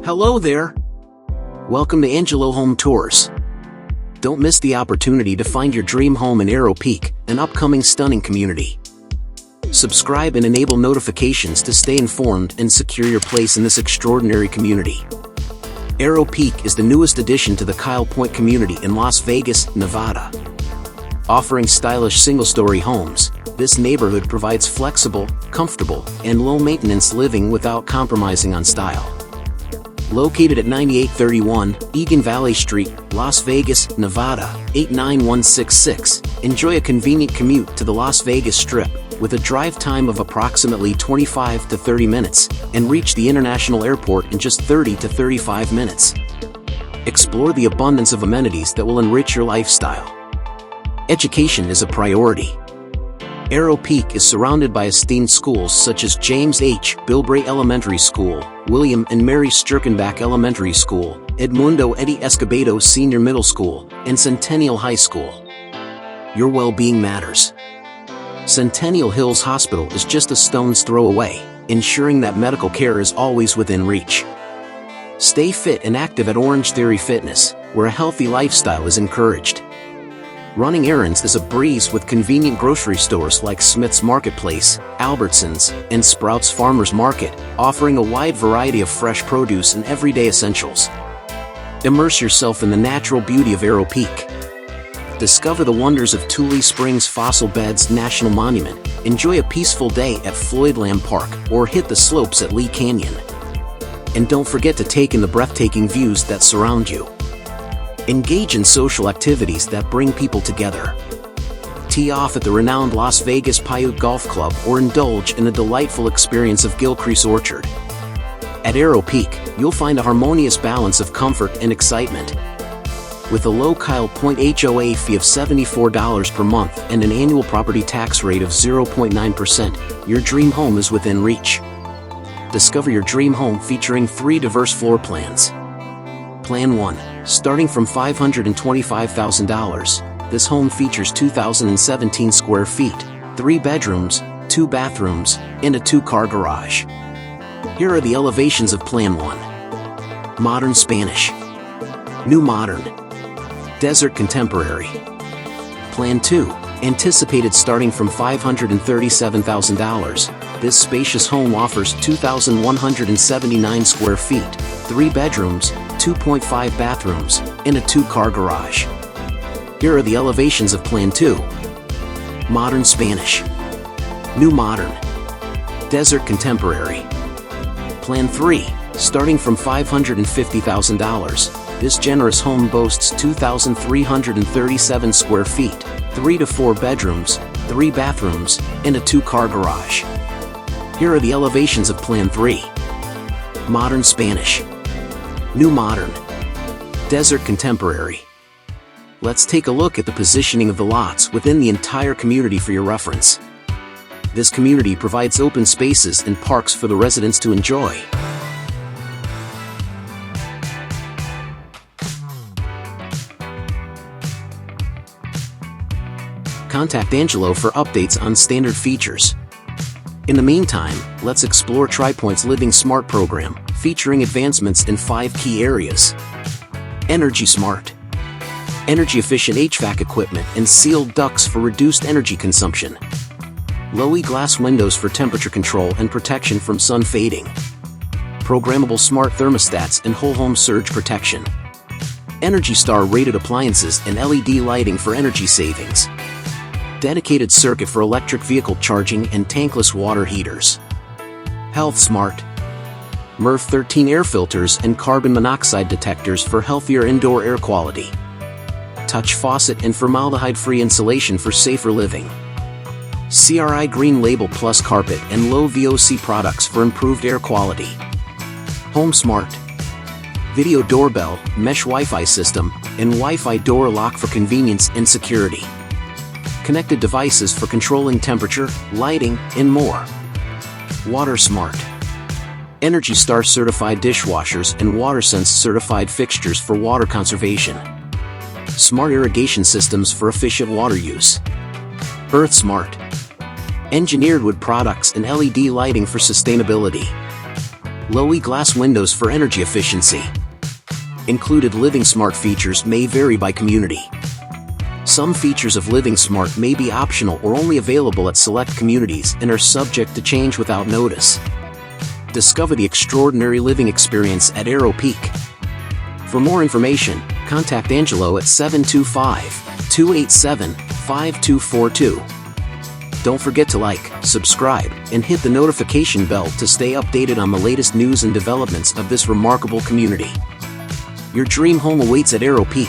Hello there! Welcome to Angelo Home Tours. Don't miss the opportunity to find your dream home in Arrow Peak, an upcoming stunning community. Subscribe and enable notifications to stay informed and secure your place in this extraordinary community. Arrow Peak is the newest addition to the Kyle Pointe community in Las Vegas, Nevada. Offering stylish single-story homes, this neighborhood provides flexible, comfortable, and low-maintenance living without compromising on style. Located at 9831 Egan Valley Street, Las Vegas, Nevada, 89166, enjoy a convenient commute to the Las Vegas Strip, with a drive time of approximately 25 to 30 minutes, and reach the International Airport in just 30 to 35 minutes. Explore the abundance of amenities that will enrich your lifestyle. Education is a priority. Arrow Peak is surrounded by esteemed schools such as James H. Bilbray Elementary School, William and Mary Scherkenbach Elementary School, Edmundo Eddie Escobedo Senior Middle School, and Centennial High School. Your well-being matters. Centennial Hills Hospital is just a stone's throw away, ensuring that medical care is always within reach. Stay fit and active at Orange Theory Fitness, where a healthy lifestyle is encouraged. Running errands is a breeze with convenient grocery stores like Smith's Marketplace, Albertsons, and Sprouts Farmers Market, offering a wide variety of fresh produce and everyday essentials. Immerse yourself in the natural beauty of Arrow Peak. Discover the wonders of Tule Springs Fossil Beds National Monument, enjoy a peaceful day at Floyd Lamb Park, or hit the slopes at Lee Canyon. And don't forget to take in the breathtaking views that surround you. Engage in social activities that bring people together. Tee off at the renowned Las Vegas Paiute Golf Club or indulge in the delightful experience of Gilcrease Orchard. At Arrow Peak, you'll find a harmonious balance of comfort and excitement. With a low Kyle Pointe HOA fee of $74 per month and an annual property tax rate of 0.9%, your dream home is within reach. Discover your dream home featuring 3 diverse floor plans. Plan 1. Starting from $525,000, this home features 2,017 square feet, 3 bedrooms, 2 bathrooms, and a 2-car garage. Here are the elevations of Plan 1. Modern Spanish. New Modern. Desert Contemporary. Plan 2. Anticipated starting from $537,000, this spacious home offers 2,179 square feet, 3 bedrooms, 2.5 bathrooms, and a 2-car garage. Here are the elevations of Plan 2. Modern Spanish. New Modern. Desert Contemporary. Plan 3. Starting from $550,000, this generous home boasts 2,337 square feet, 3 to 4 bedrooms, 3 bathrooms, and a 2-car garage. Here are the elevations of Plan 3. Modern Spanish. New Modern. Desert Contemporary. Let's take a look at the positioning of the lots within the entire community for your reference. This community provides open spaces and parks for the residents to enjoy. Contact Angelo for updates on standard features. In the meantime, let's explore TriPointe's Living Smart program, featuring advancements in 5 key areas. Energy Smart. Energy-efficient HVAC equipment and sealed ducts for reduced energy consumption. Low-E glass windows for temperature control and protection from sun fading. Programmable smart thermostats and whole home surge protection. Energy Star rated appliances and LED lighting for energy savings. Dedicated circuit for electric vehicle charging and tankless water heaters. Health Smart. MERV 13 air filters and carbon monoxide detectors for healthier indoor air quality. Touch faucet and formaldehyde-free insulation for safer living. CRI Green Label Plus carpet and low VOC products for improved air quality. Home Smart. Video doorbell, mesh Wi-Fi system, and Wi-Fi door lock for convenience and security. Connected devices for controlling temperature, lighting, and more. Water Smart. Energy Star certified dishwashers and WaterSense certified fixtures for water conservation. Smart irrigation systems for efficient water use. Earth Smart. Engineered wood products and LED lighting for sustainability. Low-E glass windows for energy efficiency. Included Living Smart features may vary by community. Some features of Living Smart may be optional or only available at select communities and are subject to change without notice. Discover the extraordinary living experience at Arrow Peak. For more information, contact Angelo at 725-287-5242. Don't forget to like, subscribe, and hit the notification bell to stay updated on the latest news and developments of this remarkable community. Your dream home awaits at Arrow Peak.